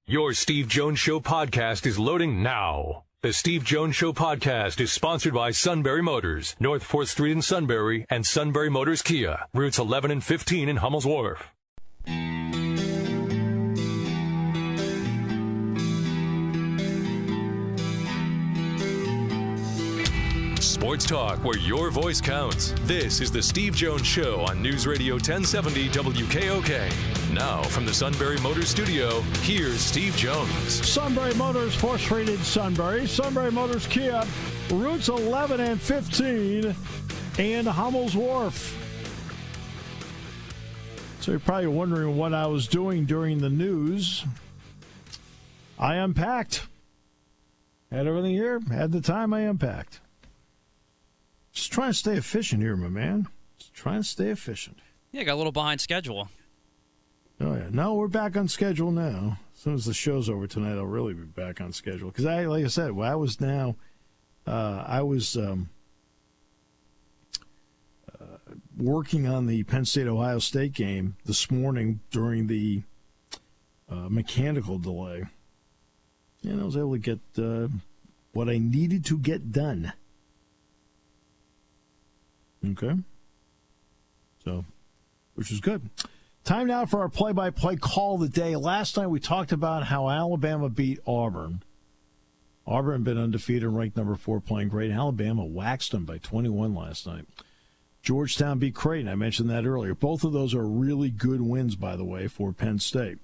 Your Steve Jones Show podcast is loading now. The Steve Jones Show podcast is sponsored by Sunbury Motors, North 4th Street in Sunbury, and Sunbury Motors Kia, routes 11 and 15 in Hummel's Wharf. Sports talk where your voice counts. This is the Steve Jones Show on News Radio 1070 WKOK. Now from the Sunbury Motors studio, here's Steve Jones. Sunbury Motors, 4th Street in Sunbury. Sunbury Motors Kia, routes 11 and 15 in Hummel's Wharf. So you're probably wondering what I was doing during the news. I unpacked. Had everything here. Had the time I unpacked. Just trying to stay efficient here, my man. Just trying to stay efficient. Yeah, got a little behind schedule. Oh, yeah. No, we're back on schedule now. As soon as the show's over tonight, I'll really be back on schedule. Because, like I said, I was working on the Penn State-Ohio State game this morning during the mechanical delay. And I was able to get what I needed to get done. Okay. So, which is good. Time now for our play-by-play call of the day. Last night we talked about how Alabama beat Auburn. Auburn had been undefeated and ranked number 4, playing great. Alabama waxed them by 21 last night. Georgetown beat Creighton. I mentioned that earlier. Both of those are really good wins, by the way, for Penn State.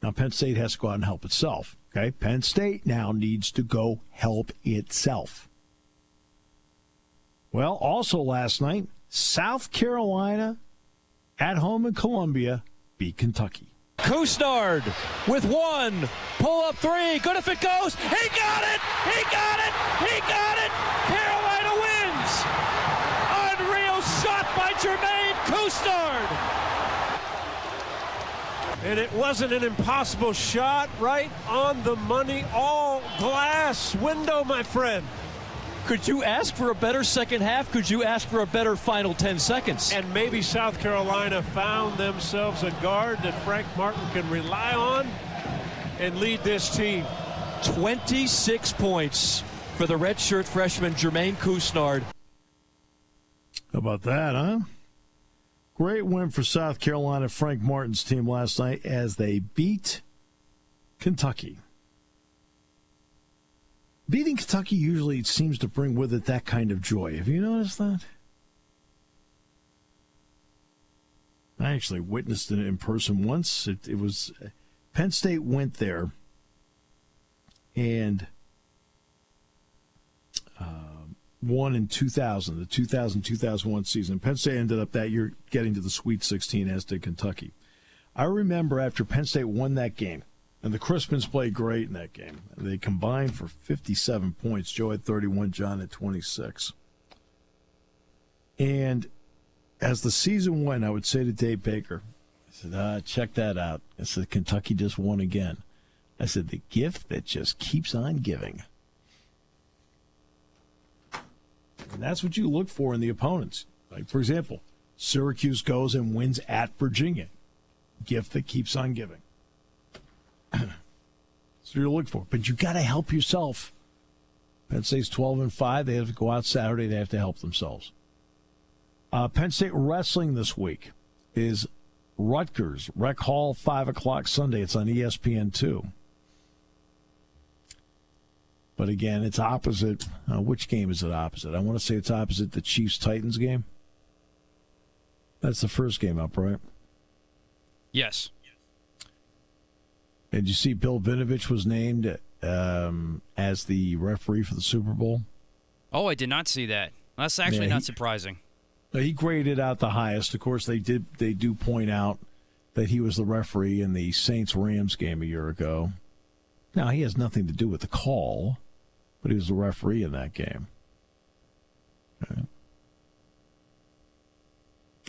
Now, Penn State has to go out and help itself. Okay? Penn State now needs to go help itself. Well, also last night, South Carolina at home in Columbia beat Kentucky. Couisnard with one. Pull up three. Good if it goes. He got it! He got it! He got it! Carolina wins! Unreal shot by Jermaine Couisnard! And it wasn't an impossible shot. Right on the money. All glass window, my friend. Could you ask for a better second half? Could you ask for a better final 10 seconds? And maybe South Carolina found themselves a guard that Frank Martin can rely on and lead this team. 26 points for the redshirt freshman Jermaine Couisnard. How about that, huh? Great win for South Carolina, Frank Martin's team last night as they beat Kentucky. Beating Kentucky usually seems to bring with it that kind of joy. Have you noticed that? I actually witnessed it in person once. It was Penn State went there and won in 2000, the 2000-2001 season. Penn State ended up that year getting to the Sweet 16, as did Kentucky. I remember after Penn State won that game, and the Crispins played great in that game. They combined for 57 points. Joe had 31, John had 26. And as the season went, I would say to Dave Baker, I said, check that out. I said, Kentucky just won again. I said, the gift that just keeps on giving. And that's what you look for in the opponents. Like, for example, Syracuse goes and wins at Virginia. Gift that keeps on giving. So you're looking for. But you got to help yourself. Penn State's 12-5. They have to go out Saturday. They have to help themselves. Penn State wrestling this week is Rutgers, Rec Hall, 5 o'clock Sunday. It's on ESPN2. But again, it's opposite. Which game is it opposite? I want to say it's opposite the Chiefs-Titans game. That's the first game up, right? Yes. And you see Bill Vinovich was named as the referee for the Super Bowl? Oh, I did not see that. That's actually not surprising. He graded out the highest. Of course, they do point out that he was the referee in the Saints-Rams game a year ago. Now, he has nothing to do with the call, but he was the referee in that game. Okay.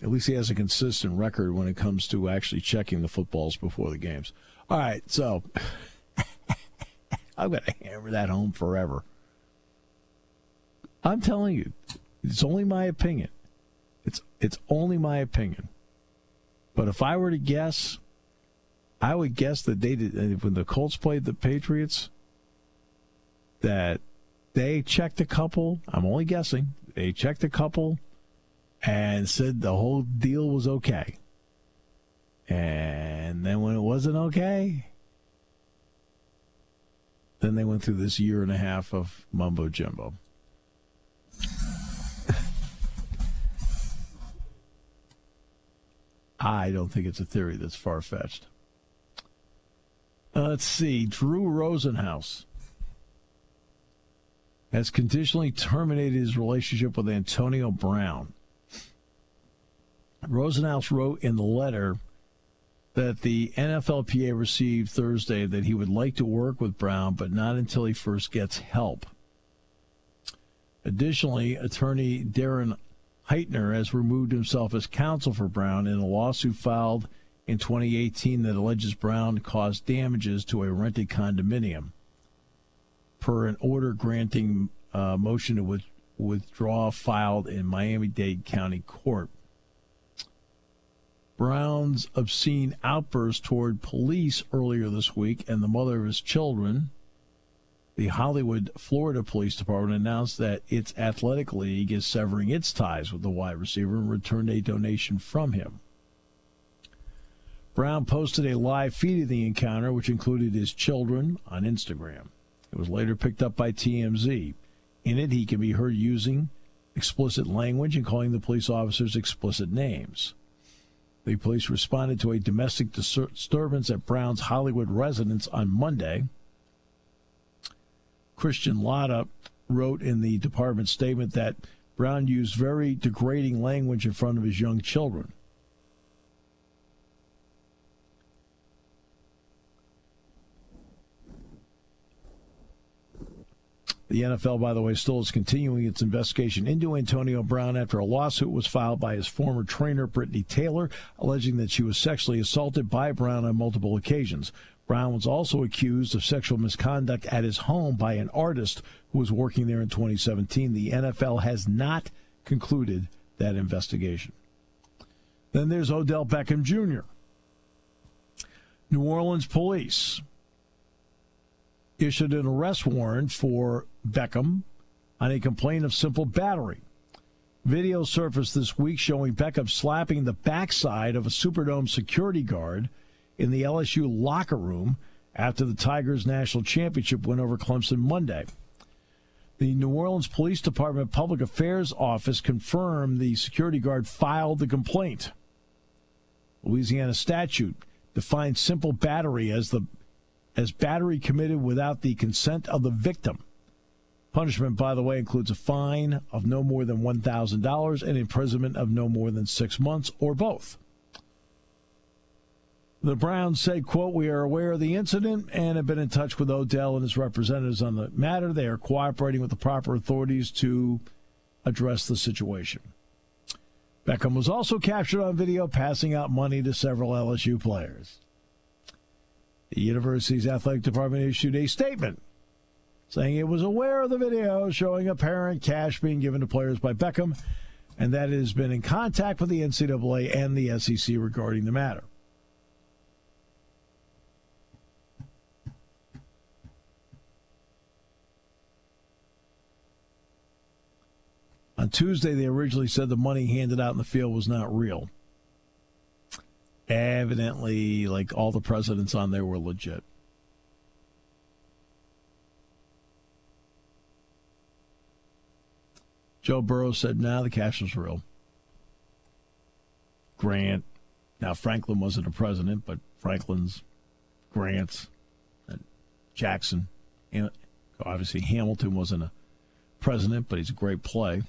At least he has a consistent record when it comes to actually checking the footballs before the games. All right, so I'm going to hammer that home forever. I'm telling you, it's only my opinion. It's only my opinion. But if I were to guess, I would guess that they did, when the Colts played the Patriots, that they checked a couple. I'm only guessing. They checked a couple and said the whole deal was okay. And then when it wasn't okay, then they went through this year and a half of mumbo jumbo. I don't think it's a theory that's far-fetched. Let's see. Drew Rosenhaus has conditionally terminated his relationship with Antonio Brown. Rosenhaus wrote in the letter that the NFLPA received Thursday that he would like to work with Brown, but not until he first gets help. Additionally, attorney Darren Heitner has removed himself as counsel for Brown in a lawsuit filed in 2018 that alleges Brown caused damages to a rented condominium per an order granting motion to withdraw filed in Miami-Dade County Court. Brown's obscene outburst toward police earlier this week and the mother of his children, the Hollywood, Florida Police Department announced that its athletic league is severing its ties with the wide receiver and returned a donation from him. Brown posted a live feed of the encounter, which included his children, on Instagram. It was later picked up by TMZ. In it, he can be heard using explicit language and calling the police officers explicit names. The police responded to a domestic disturbance at Brown's Hollywood residence on Monday. Christian Lotta wrote in the department statement that Brown used very degrading language in front of his young children. The NFL, by the way, still is continuing its investigation into Antonio Brown after a lawsuit was filed by his former trainer, Brittany Taylor, alleging that she was sexually assaulted by Brown on multiple occasions. Brown was also accused of sexual misconduct at his home by an artist who was working there in 2017. The NFL has not concluded that investigation. Then there's Odell Beckham Jr. New Orleans police issued an arrest warrant for Beckham on a complaint of simple battery. Video surfaced this week showing Beckham slapping the backside of a Superdome security guard in the LSU locker room after the Tigers' national championship win over Clemson Monday. The New Orleans Police Department Public Affairs Office confirmed the security guard filed the complaint. Louisiana statute defines simple battery as battery committed without the consent of the victim. Punishment, by the way, includes a fine of no more than $1,000 and imprisonment of no more than 6 months, or both. The Browns said, quote, "We are aware of the incident and have been in touch with Odell and his representatives on the matter. They are cooperating with the proper authorities to address the situation." Beckham was also captured on video passing out money to several LSU players. The university's athletic department issued a statement saying it was aware of the video showing apparent cash being given to players by Beckham and that it has been in contact with the NCAA and the SEC regarding the matter. On Tuesday, they originally said the money handed out in the field was not real. Evidently, like all the presidents on there were legit. Joe Burrow said, "Nah, the cash was real." Grant. Now, Franklin wasn't a president, but Franklin's, Grant's, and Jackson. And obviously, Hamilton wasn't a president, but he's a great play.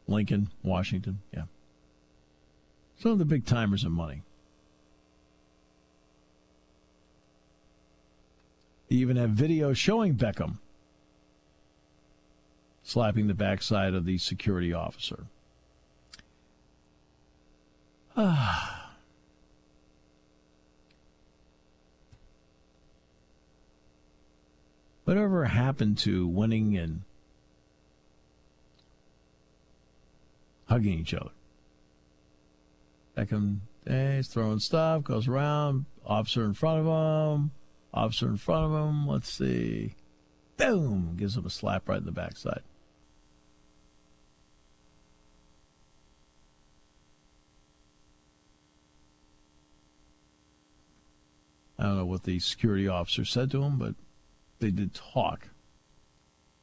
Lincoln, Washington, yeah. Some of the big timers in money. They even have video showing Beckham slapping the backside of the security officer. Whatever happened to winning and hugging each other? Beckham Okay, he's throwing stuff, goes around, officer in front of him, let's see. Boom! Gives him a slap right in the backside. I don't know what the security officer said to him, but they did talk.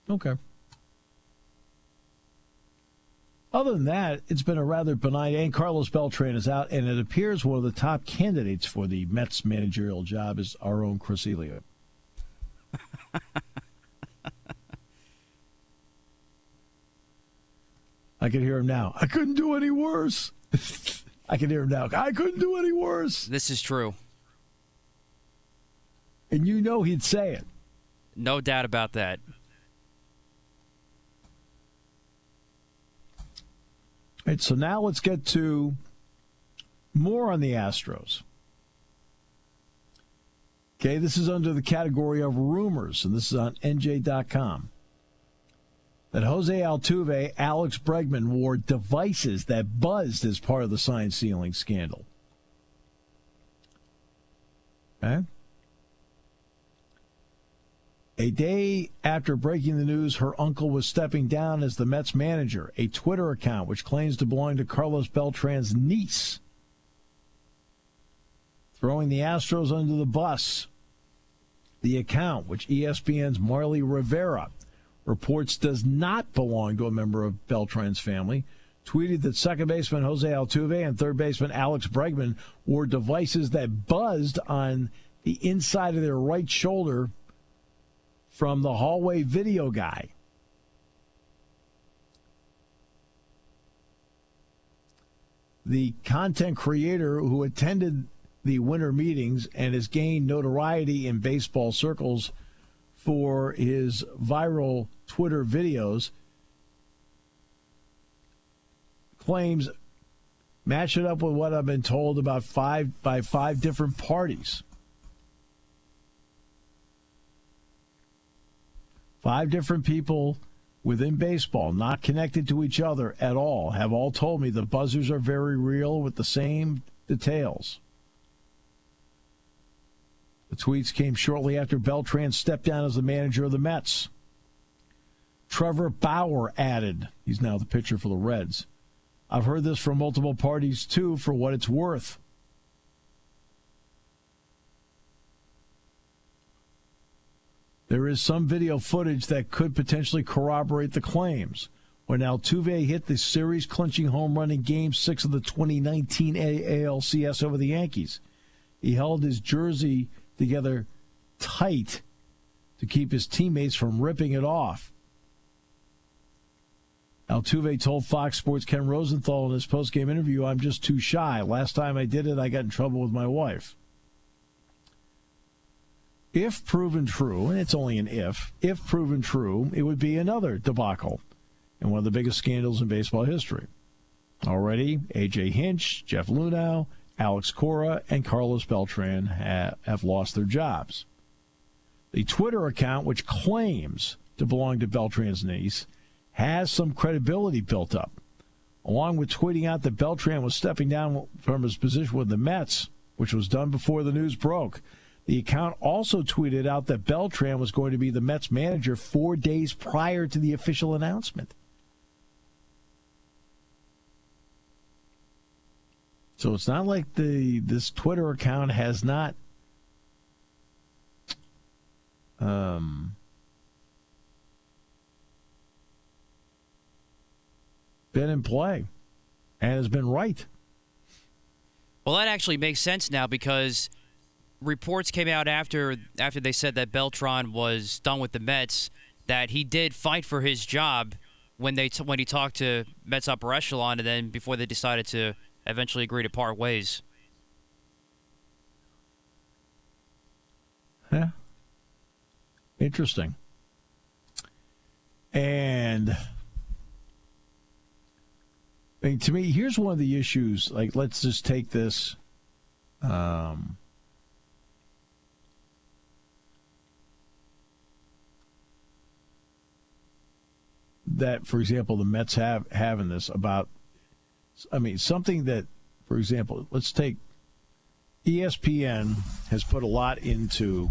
Okay. Other than that, it's been a rather benign. And Carlos Beltran is out, and it appears one of the top candidates for the Mets managerial job is our own Chris Elliott. I can hear him now. I couldn't do any worse. I can hear him now. I couldn't do any worse. This is true. And you know he'd say it. No doubt about that. All right, so now let's get to more on the Astros. Okay, this is under the category of rumors, and this is on NJ.com. That Jose Altuve, Alex Bregman wore devices that buzzed as part of the sign stealing scandal. Okay. A day after breaking the news, her uncle was stepping down as the Mets manager. A Twitter account which claims to belong to Carlos Beltran's niece, throwing the Astros under the bus. The account, which ESPN's Marley Rivera reports does not belong to a member of Beltran's family, tweeted that second baseman Jose Altuve and third baseman Alex Bregman wore devices that buzzed on the inside of their right shoulder from the hallway video guy. The content creator who attended the winter meetings and has gained notoriety in baseball circles for his viral Twitter videos claims, match it up with what I've been told about five different parties. 5 different people within baseball, not connected to each other at all, have all told me the buzzers are very real with the same details. The tweets came shortly after Beltran stepped down as the manager of the Mets. Trevor Bauer added, he's now the pitcher for the Reds, I've heard this from multiple parties too, for what it's worth. There is some video footage that could potentially corroborate the claims. When Altuve hit the series-clinching home run in Game 6 of the 2019 ALCS over the Yankees, he held his jersey together tight to keep his teammates from ripping it off. Altuve told Fox Sports' Ken Rosenthal in his post-game interview, I'm just too shy. Last time I did it, I got in trouble with my wife. If proven true, and it's only an if proven true, it would be another debacle and one of the biggest scandals in baseball history. Already, A.J. Hinch, Jeff Luhnow, Alex Cora, and Carlos Beltran have lost their jobs. The Twitter account, which claims to belong to Beltran's niece, has some credibility built up. Along with tweeting out that Beltran was stepping down from his position with the Mets, which was done before the news broke, the account also tweeted out that Beltran was going to be the Mets manager 4 days prior to the official announcement. So it's not like this Twitter account has not been in play and has been right. Well, that actually makes sense now because reports came out after they said that Beltran was done with the Mets that he did fight for his job when he talked to Mets upper echelon, and then before they decided to eventually agree to part ways. Yeah. Interesting. And I mean, to me, here's one of the issues. Like, let's just take this. That, for example, the Mets have in this about, I mean, something that for example, let's take ESPN has put a lot into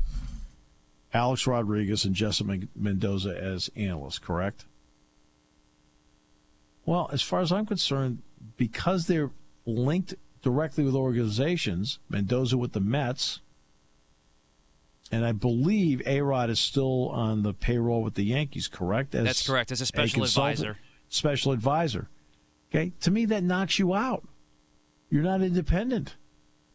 Alex Rodriguez and Jessica Mendoza as analysts, correct? Well, as far as I'm concerned, because they're linked directly with organizations, Mendoza with the Mets, and I believe A-Rod is still on the payroll with the Yankees, correct? That's correct, as a special advisor. Special advisor. Okay, to me, that knocks you out. You're not independent.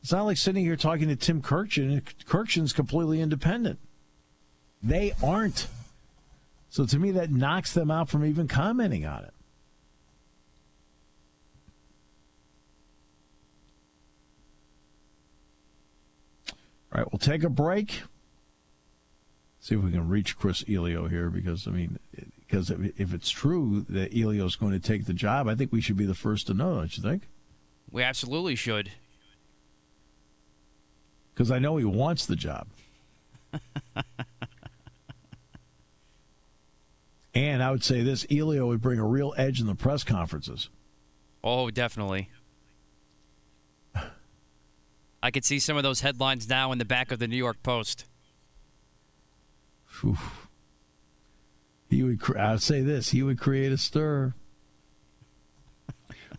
It's not like sitting here talking to Tim Kirchin. Kirchin's completely independent. They aren't. So to me, that knocks them out from even commenting on it. All right, we'll take a break. See if we can reach Chris Elio here because if it's true that Elio's going to take the job, I think we should be the first to know, don't you think? We absolutely should. Because I know he wants the job. And I would say this, Elio would bring a real edge in the press conferences. Oh, definitely. I could see some of those headlines now in the back of the New York Post. Whew. I'd say this, he would create a stir.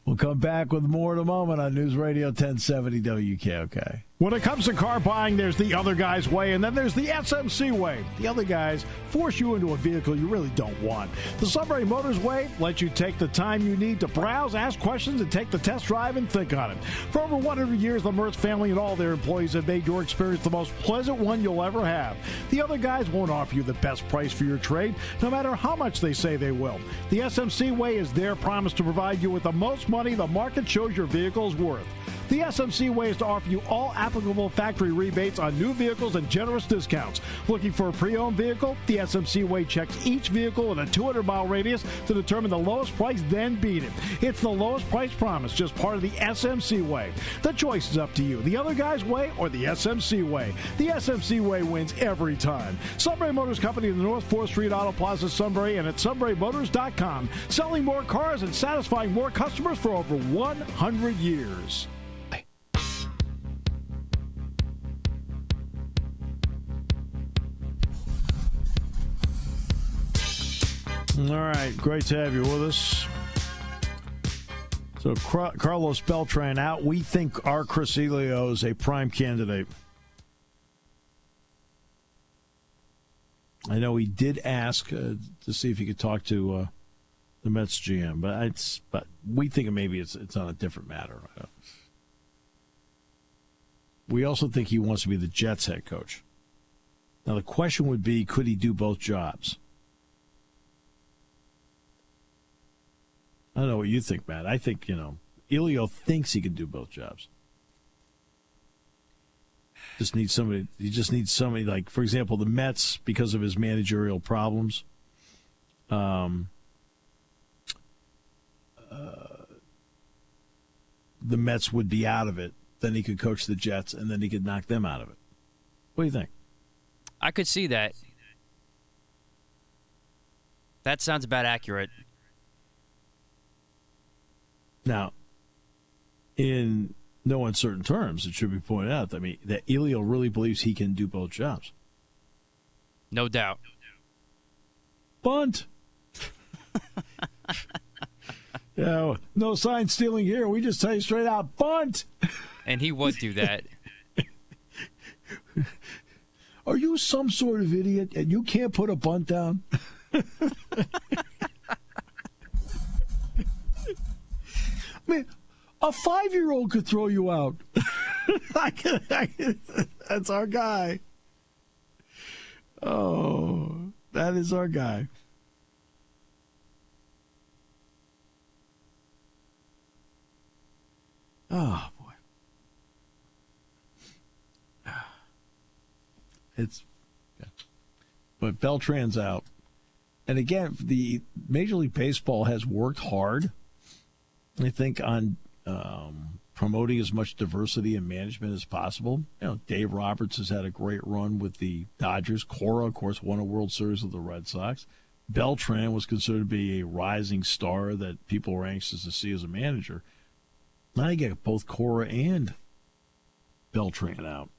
We'll come back with more in a moment on News Radio 1070 WKOK. When it comes to car buying, there's the other guy's way, and then there's the SMC way. The other guys force you into a vehicle you really don't want. The Sunbury Motors way lets you take the time you need to browse, ask questions, and take the test drive and think on it. For over 100 years, the Mertz family and all their employees have made your experience the most pleasant one you'll ever have. The other guys won't offer you the best price for your trade, no matter how much they say they will. The SMC way is their promise to provide you with the most money the market shows your vehicle is worth. The SMC way is to offer you all applicable factory rebates on new vehicles and generous discounts. Looking for a pre-owned vehicle? The SMC way checks each vehicle in a 200-mile radius to determine the lowest price, then beat it. It's the lowest price promise, just part of the SMC way. The choice is up to you, the other guy's way or the SMC way. The SMC way wins every time. Sunbury Motors Company in the North 4th Street Auto Plaza, Sunbury, and at sunburymotors.com. Selling more cars and satisfying more customers for over 100 years. All right, great to have you with us. So Carlos Beltran out. We think our Chris Elio is a prime candidate. I know he did ask to see if he could talk to the Mets GM, but we think maybe it's on a different matter. We also think he wants to be the Jets head coach. Now the question would be, could he do both jobs? I don't know what you think, Matt. I think, Elio thinks he can do both jobs. He just needs somebody like, for example, the Mets, because of his managerial problems, the Mets would be out of it. Then he could coach the Jets, and then he could knock them out of it. What do you think? I could see that. That sounds about accurate. Now, in no uncertain terms, it should be pointed out that Elio really believes he can do both jobs. No doubt. Bunt. No sign stealing here. We just tell you straight out, bunt. And he would do that. Are you some sort of idiot and you can't put a bunt down? Man, a 5-year-old could throw you out. That's our guy. Oh, that is our guy. Oh, boy. But Beltran's out. And again, the Major League Baseball has worked hard, I think, on promoting as much diversity in management as possible. Dave Roberts has had a great run with the Dodgers. Cora, of course, won a World Series with the Red Sox. Beltran was considered to be a rising star that people were anxious to see as a manager. Now you get both Cora and Beltran out.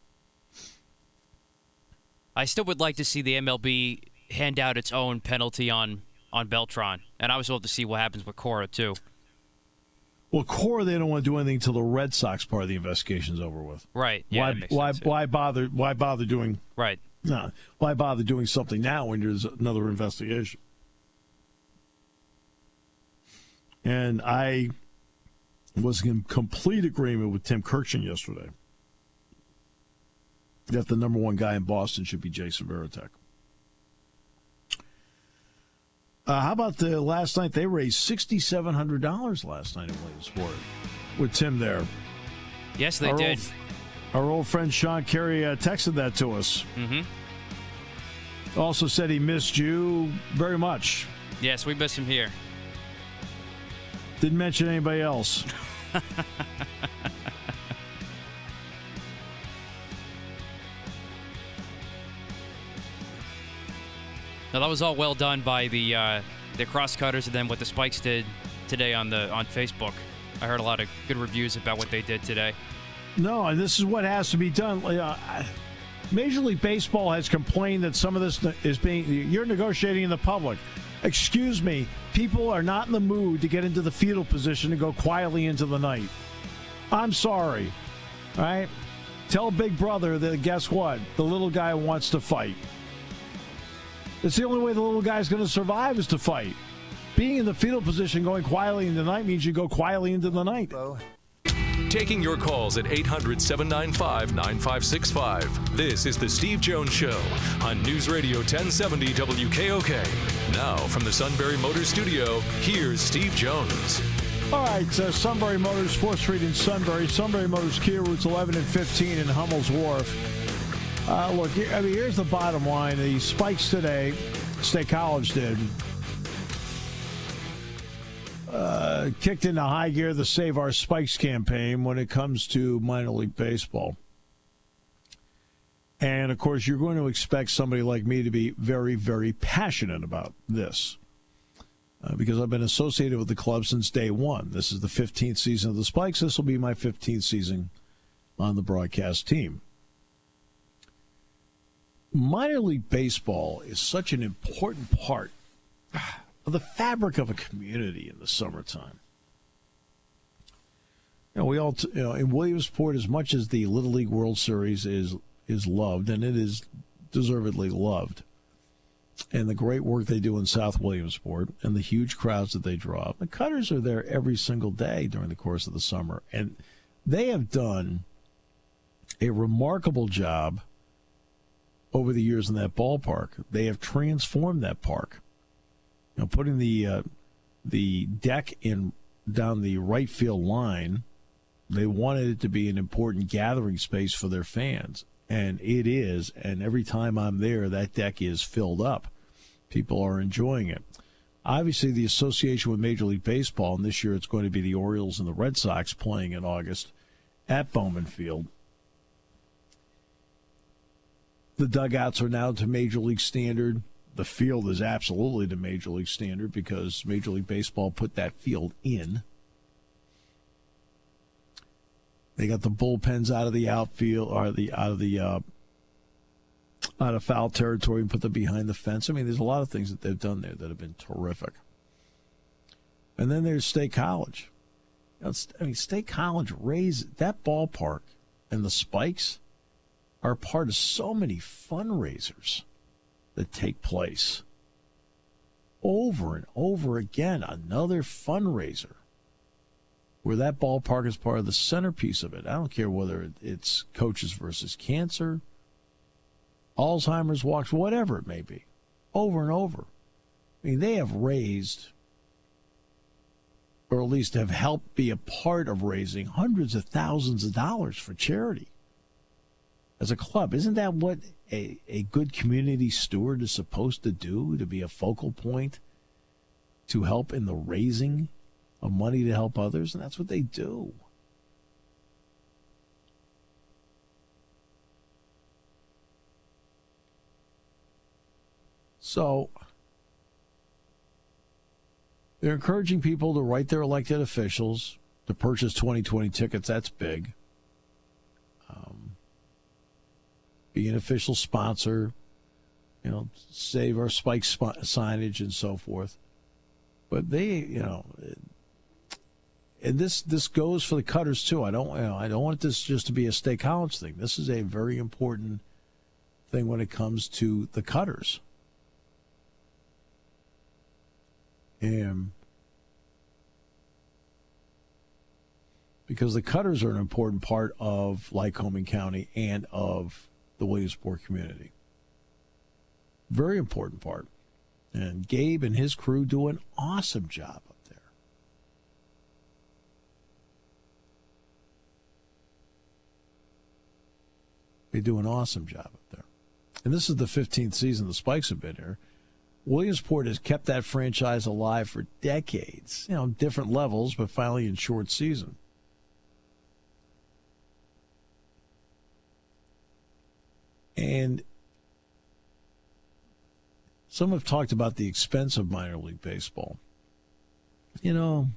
I still would like to see the MLB hand out its own penalty on Beltran, and I was love to see what happens with Cora too. Well, Cora, they don't want to do anything until the Red Sox part of the investigation's over with. Right. Yeah. Why bother? Why bother doing? Right. No. Why bother doing something now when there's another investigation? And I was in complete agreement with Tim Kirchin yesterday that the number one guy in Boston should be Jason Varitek. How about the last night? They raised $6,700 last night in Williamsport with Tim there. Yes, they did. Our old friend Sean Carey texted that to us. Mm-hmm. Also said he missed you very much. Yes, we miss him here. Didn't mention anybody else. Now, that was all well done by the crosscutters, and then what the Spikes did today on Facebook. I heard a lot of good reviews about what they did today. No, and this is what has to be done. Major League Baseball has complained that some of this is you're negotiating in the public. Excuse me, people are not in the mood to get into the fetal position and go quietly into the night. I'm sorry, all right? Tell Big Brother that, guess what? The little guy wants to fight. It's the only way the little guy's going to survive is to fight. Being in the fetal position, going quietly into the night means you go quietly into the night. Taking your calls at 800-795-9565. This is the Steve Jones Show on News Radio 1070 WKOK. Now from the Sunbury Motors Studio, here's Steve Jones. All right, Sunbury Motors, 4th Street in Sunbury. Sunbury Motors Kia, routes 11 and 15 in Hummel's Wharf. Look, I mean, here's the bottom line. The Spikes today, State College did, kicked into high gear the Save Our Spikes campaign when it comes to minor league baseball. And, of course, you're going to expect somebody like me to be very, very passionate about this because I've been associated with the club since day one. This is the 15th season of the Spikes. This will be my 15th season on the broadcast team. Minor league baseball is such an important part of the fabric of a community in the summertime. You know, we all, in Williamsport, as much as the Little League World Series is loved, and it is deservedly loved, and the great work they do in South Williamsport, and the huge crowds that they draw, the Cutters are there every single day during the course of the summer, and they have done a remarkable job over the years in that ballpark. They have transformed that park. You know, putting the deck in down the right field line, they wanted it to be an important gathering space for their fans, and it is. And every time I'm there, that deck is filled up. People are enjoying it. Obviously, the association with Major League Baseball, and this year it's going to be the Orioles and the Red Sox playing in August at Bowman Field. The dugouts are now to Major League standard. The field is absolutely to Major League standard because Major League Baseball put that field in. They got the bullpens out of the outfield, or out of foul territory, and put them behind the fence. I mean, there's a lot of things that they've done there that have been terrific. And then there's State College. State College raised that ballpark, and the Spikes are part of so many fundraisers that take place over and over again. Another fundraiser where that ballpark is part of the centerpiece of it. I don't care whether it's Coaches versus Cancer, Alzheimer's walks, whatever it may be, over and over. I mean, they have raised, or at least have helped be a part of raising hundreds of thousands of dollars for charity. As a club, isn't that what a good community steward is supposed to do, to be a focal point to help in the raising of money to help others? And that's what they do. So they're encouraging people to write their elected officials to purchase 2020 tickets. That's big. Be an official sponsor, save our Spike signage and so forth. But they, and this goes for the Cutters too. I don't want this just to be a State College thing. This is a very important thing when it comes to the Cutters. And because the Cutters are an important part of Lycoming County and of the Williamsport community. Very important part. And Gabe and his crew do an awesome job up there. They do an awesome job up there. And this is the 15th season the Spikes have been here. Williamsport has kept that franchise alive for decades. Different levels, but finally in short season. And some have talked about the expense of minor league baseball. You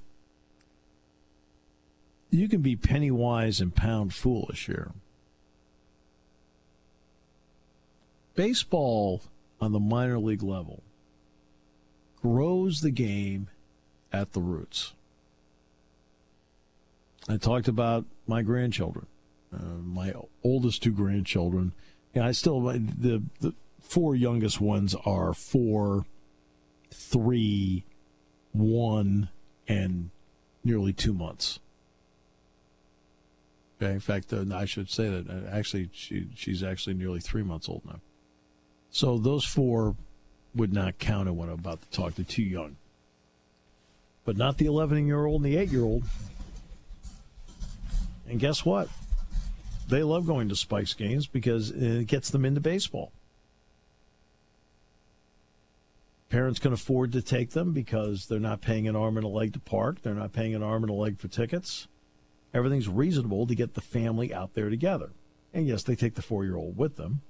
can be penny wise and pound foolish here. Baseball on the minor league level grows the game at the roots. I talked about my grandchildren, my oldest two grandchildren. I still, the four youngest ones are 4, 3, 1, and nearly 2 months. Okay, in fact, I should say that actually she's actually nearly 3 months old now. So those four would not count in what I'm about to talk. They're too young. But not the 11-year-old and the 8-year-old. And guess what? They love going to Spikes games because it gets them into baseball. Parents can afford to take them because they're not paying an arm and a leg to park. They're not paying an arm and a leg for tickets. Everything's reasonable to get the family out there together. And yes, they take the 4-year-old with them.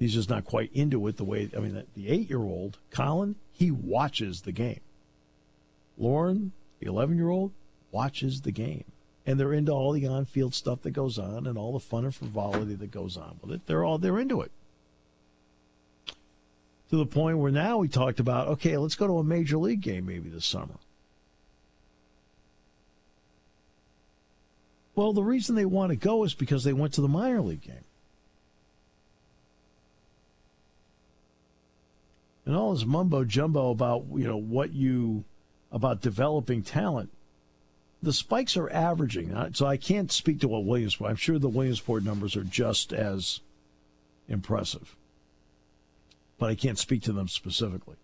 He's just not quite into it the way, the 8-year-old, Colin, he watches the game. Lauren, the 11-year-old, watches the game. And they're into all the on-field stuff that goes on and all the fun and frivolity that goes on with it. They're into it. To the point where now we talked about, okay, let's go to a major league game maybe this summer. Well, the reason they want to go is because they went to the minor league game. And all this mumbo jumbo about, about developing talent. The Spikes are averaging, so I can't speak to what Williamsport. I'm sure the Williamsport numbers are just as impressive, but I can't speak to them specifically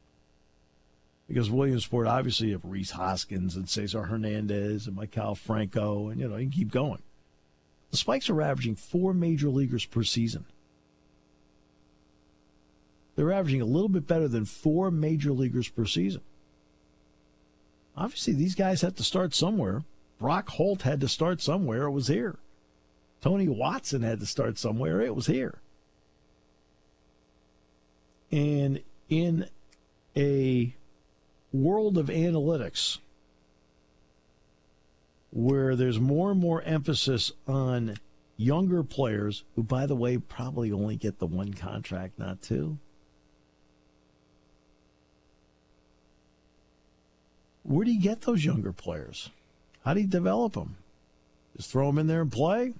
because Williamsport obviously have Reese Hoskins and Cesar Hernandez and Michael Franco, and you can keep going. The Spikes are averaging 4 major leaguers per season. They're averaging a little bit better than 4 major leaguers per season. Obviously, these guys have to start somewhere. Brock Holt had to start somewhere. It was here. Tony Watson had to start somewhere. It was here. And in a world of analytics where there's more and more emphasis on younger players, who, by the way, probably only get the 1 contract, not 2, where do you get those younger players? How do you develop them? Just throw them in there and play?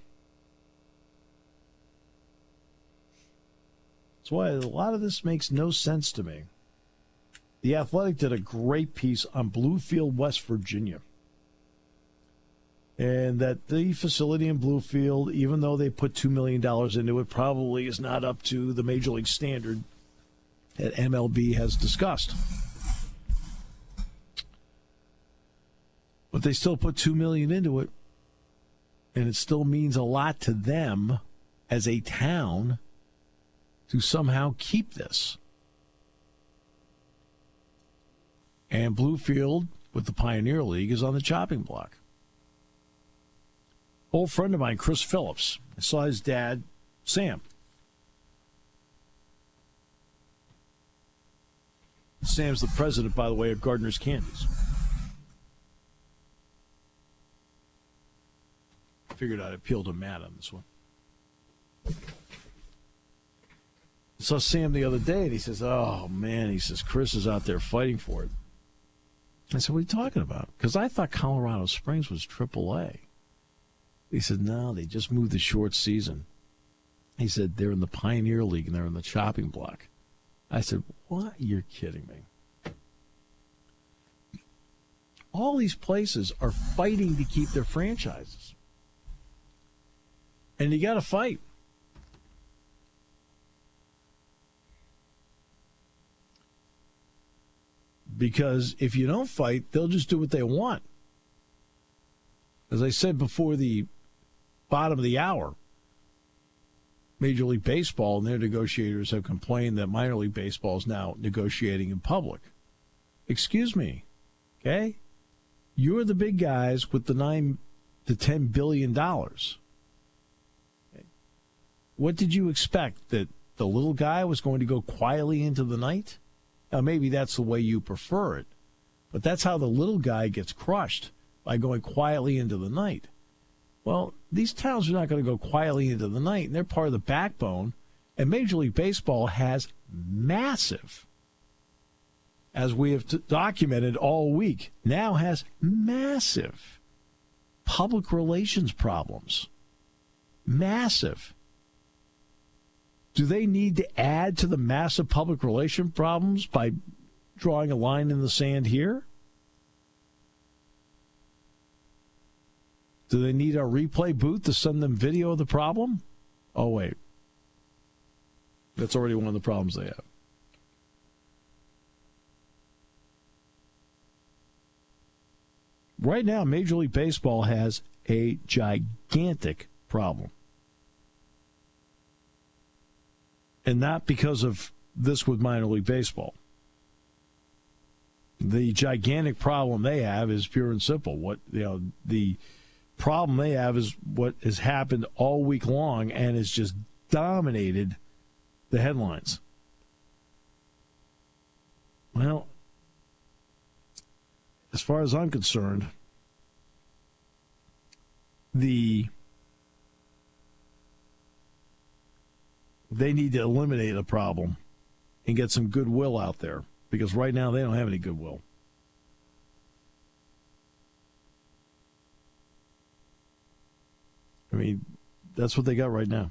That's why a lot of this makes no sense to me. The Athletic did a great piece on Bluefield, West Virginia. And that the facility in Bluefield, even though they put $2 million into it, probably is not up to the Major League standard that MLB has discussed. But they still put $2 million into it, and it still means a lot to them as a town to somehow keep this. And Bluefield, with the Pioneer League, is on the chopping block. Old friend of mine, Chris Phillips, I saw his dad, Sam. Sam's the president, by the way, of Gardner's Candies. figured I'd appeal to Matt on this one. Saw Sam the other day, and he says, oh, man, he says, Chris is out there fighting for it. I said, what are you talking about? Because I thought Colorado Springs was AAA. He said, no, they just moved the short season. He said, they're in the Pioneer League, and they're in the chopping block. I said, what? You're kidding me. All these places are fighting to keep their franchises. And you got to fight. Because if you don't fight, they'll just do what they want. As I said before the bottom of the hour, Major League Baseball and their negotiators have complained that minor league baseball is now negotiating in public. Excuse me, okay? You're the big guys with the $9 to $10 billion. Okay. What did you expect? That the little guy was going to go quietly into the night? Now, maybe that's the way you prefer it, but that's how the little guy gets crushed, by going quietly into the night. Well, these towns are not going to go quietly into the night, and they're part of the backbone, and Major League Baseball has massive, as we have documented all week, now has massive public relations problems. Massive. Do they need to add to the massive public relation problems by drawing a line in the sand here? Do they need a replay booth to send them video of the problem? Oh, wait. That's already one of the problems they have. Right now, Major League Baseball has a gigantic problem. And not because of this with minor league baseball. The gigantic problem they have is pure and simple. The problem they have is what has happened all week long and has just dominated the headlines. Well, as far as I'm concerned, they need to eliminate a problem and get some goodwill out there, because right now they don't have any goodwill. I mean, that's what they got right now.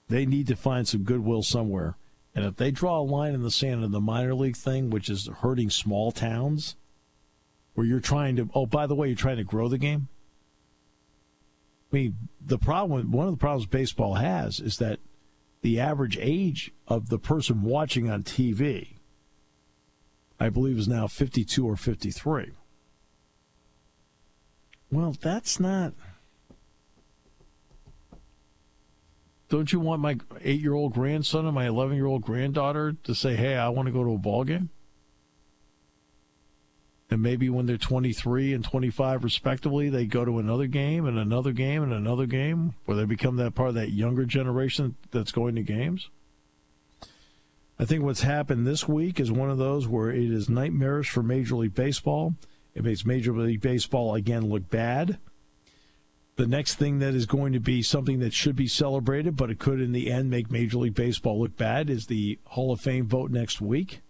They need to find some goodwill somewhere. And if they draw a line in the sand in the minor league thing, which is hurting small towns, where you're trying to, oh, by the way, you're trying to grow the game. I mean, one of the problems baseball has is that the average age of the person watching on TV, I believe, is now 52 or 53. Well, that's not. Don't you want my 8-year-old grandson and my 11-year-old granddaughter to say, hey, I want to go to a ball game? And maybe when they're 23 and 25 respectively, they go to another game and another game and another game, where they become that part of that younger generation that's going to games. I think what's happened this week is one of those where it is nightmarish for Major League Baseball. It makes Major League Baseball, again, look bad. The next thing that is going to be something that should be celebrated, but it could in the end make Major League Baseball look bad, is the Hall of Fame vote next week,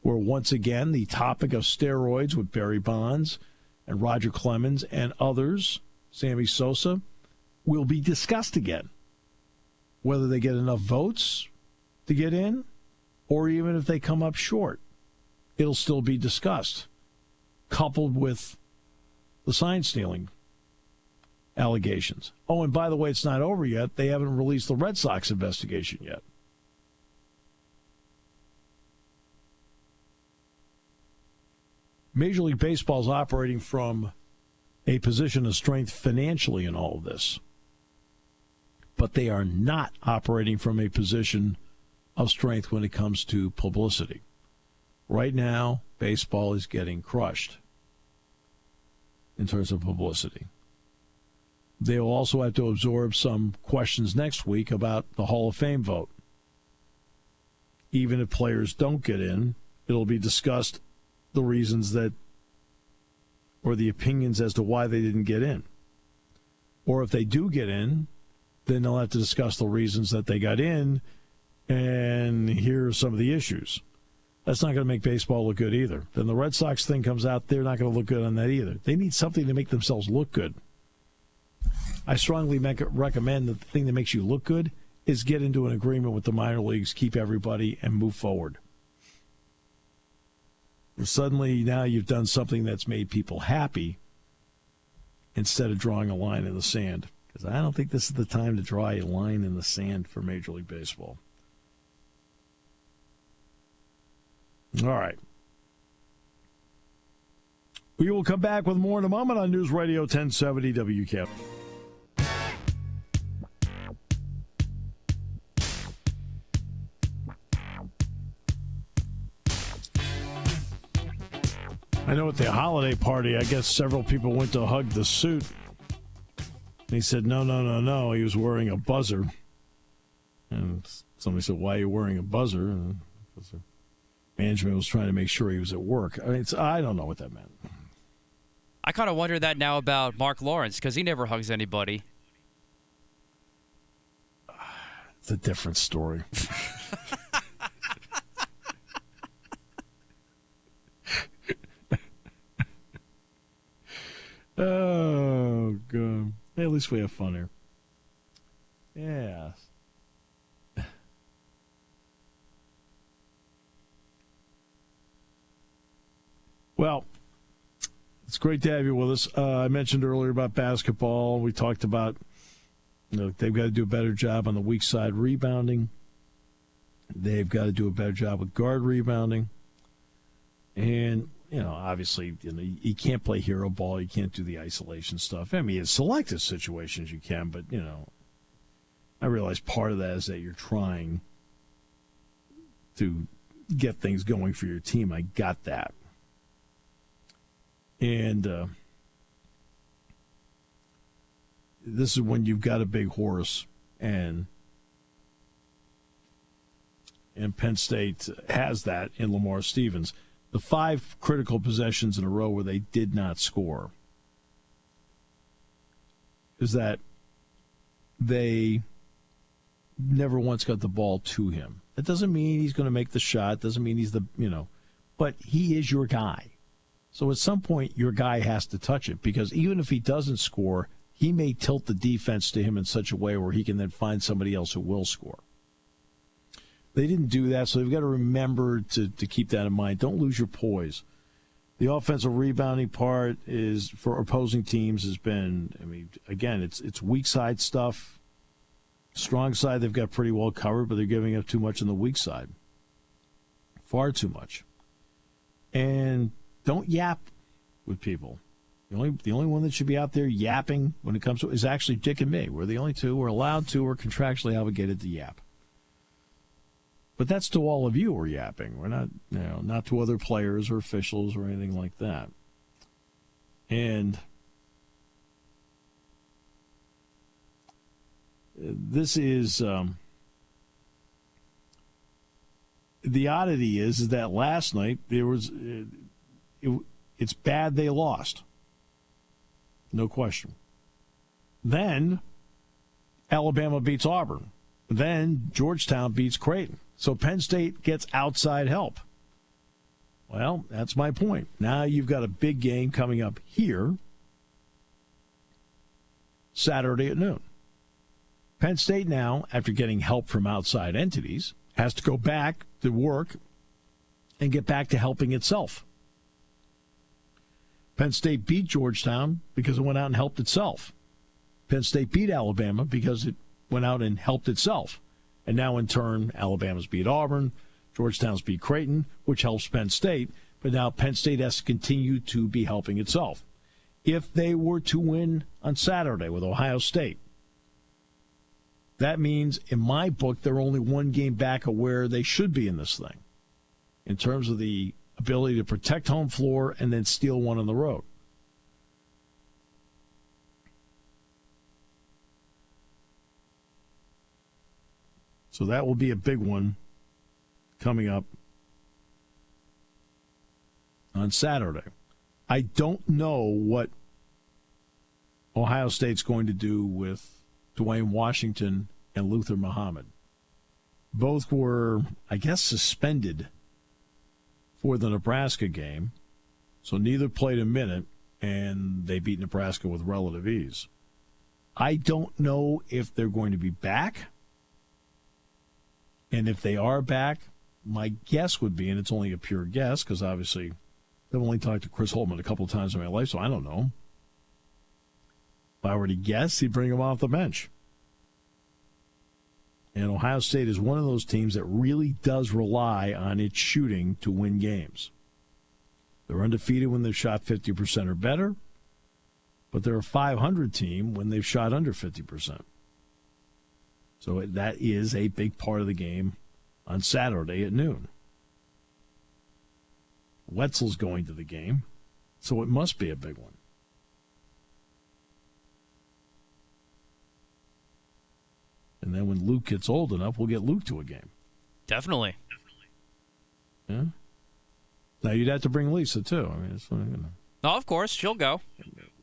where once again the topic of steroids with Barry Bonds and Roger Clemens and others, Sammy Sosa, will be discussed again. Whether they get enough votes to get in, or even if they come up short, it'll still be discussed, coupled with the sign stealing allegations. Oh, and by the way, it's not over yet. They haven't released the Red Sox investigation yet. Major League Baseball is operating from a position of strength financially in all of this, but they are not operating from a position of strength when it comes to publicity. Right now, baseball is getting crushed in terms of publicity. They'll also have to absorb some questions next week about the Hall of Fame vote. Even if players don't get in, it'll be discussed the reasons that, or the opinions as to why they didn't get in. Or if they do get in, then they'll have to discuss the reasons that they got in, and here are some of the issues. That's not going to make baseball look good either. Then the Red Sox thing comes out, they're not going to look good on that either. They need something to make themselves look good. I strongly recommend that the thing that makes you look good is get into an agreement with the minor leagues, keep everybody, and move forward. Suddenly, now you've done something that's made people happy instead of drawing a line in the sand. Because I don't think this is the time to draw a line in the sand for Major League Baseball. All right. We will come back with more in a moment on News Radio 1070 WCAP. I know at the holiday party, I guess several people went to hug the suit. And he said, no. He was wearing a buzzer. And somebody said, why are you wearing a buzzer? And because the management was trying to make sure he was at work. I mean, I don't know what that meant. I kind of wonder that now about Mark Lawrence because he never hugs anybody. It's a different story. Oh, God. Hey, at least we have fun here. Yeah. Well, it's great to have you with us. I mentioned earlier about basketball. We talked about they've got to do a better job on the weak side rebounding. They've got to do a better job with guard rebounding. And obviously, you can't play hero ball. You can't do the isolation stuff. I mean, in selective situations you can, but, I realize part of that is that you're trying to get things going for your team. I got that. And this is when you've got a big horse, and Penn State has that in Lamar Stevens. The 5 critical possessions in a row where they did not score is that they never once got the ball to him. That doesn't mean he's going to make the shot. Doesn't mean he's but he is your guy. So at some point, your guy has to touch it because even if he doesn't score, he may tilt the defense to him in such a way where he can then find somebody else who will score. They didn't do that, so they've got to remember to keep that in mind. Don't lose your poise. The offensive rebounding part is for opposing teams has been, again, it's weak side stuff. Strong side, they've got pretty well covered, but they're giving up too much on the weak side. Far too much. And don't yap with people. The only one that should be out there yapping when it comes to is actually Dick and me. We're the only two. We're allowed to. We're contractually obligated to yap. But that's to all of you we're yapping. We're not, not to other players or officials or anything like that. And this is the oddity is that last night there was it's bad they lost. No question. Then Alabama beats Auburn. Then Georgetown beats Creighton. So Penn State gets outside help. Well, that's my point. Now you've got a big game coming up here Saturday at noon. Penn State now, after getting help from outside entities, has to go back to work and get back to helping itself. Penn State beat Georgetown because it went out and helped itself. Penn State beat Alabama because it went out and helped itself. And now, in turn, Alabama's beat Auburn, Georgetown's beat Creighton, which helps Penn State. But now Penn State has to continue to be helping itself. If they were to win on Saturday with Ohio State, that means, in my book, they're only one game back of where they should be in this thing in terms of the ability to protect home floor and then steal one on the road. So that will be a big one coming up on Saturday. I don't know what Ohio State's going to do with Dwayne Washington and Luther Muhammad. Both were, I guess, suspended for the Nebraska game, so neither played a minute, and they beat Nebraska with relative ease. I don't know if they're going to be back, and if they are back, my guess would be, and it's only a pure guess because obviously I've only talked to Chris Holtman a couple of times in my life, so I don't know. If I were to guess, he'd bring him off the bench. And Ohio State is one of those teams that really does rely on its shooting to win games. They're undefeated when they've shot 50% or better, but they're a 500 team when they've shot under 50%. So that is a big part of the game on Saturday at noon. Wetzel's going to the game, so it must be a big one. And then when Luke gets old enough, we'll get Luke to a game. Definitely. Yeah. Now, you'd have to bring Lisa, too. I mean, it's, Oh, of course. She'll go.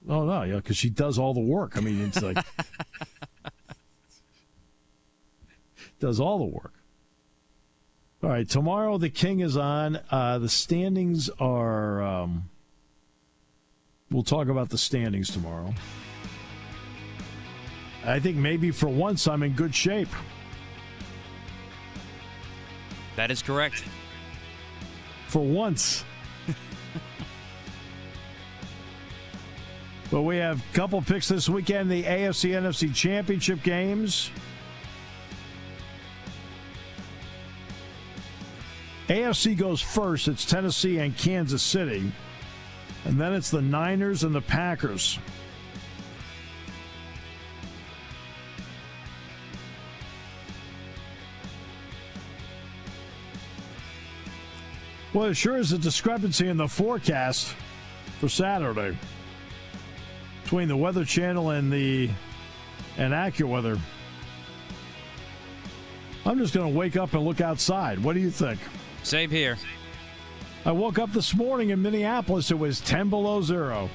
Oh, no, yeah, because she does all the work. I mean, it's like... does all the work. All right, tomorrow the King is on. The standings are... we'll talk about the standings tomorrow. I think maybe for once I'm in good shape. That is correct. For once. But we have a couple picks this weekend, the AFC-NFC Championship games. AFC goes first. It's Tennessee and Kansas City. And then it's the Niners and the Packers. Well, it sure is a discrepancy in the forecast for Saturday between the Weather Channel and AccuWeather. I'm just going to wake up and look outside. What do you think? Same here. I woke up this morning in Minneapolis. It was 10 below zero.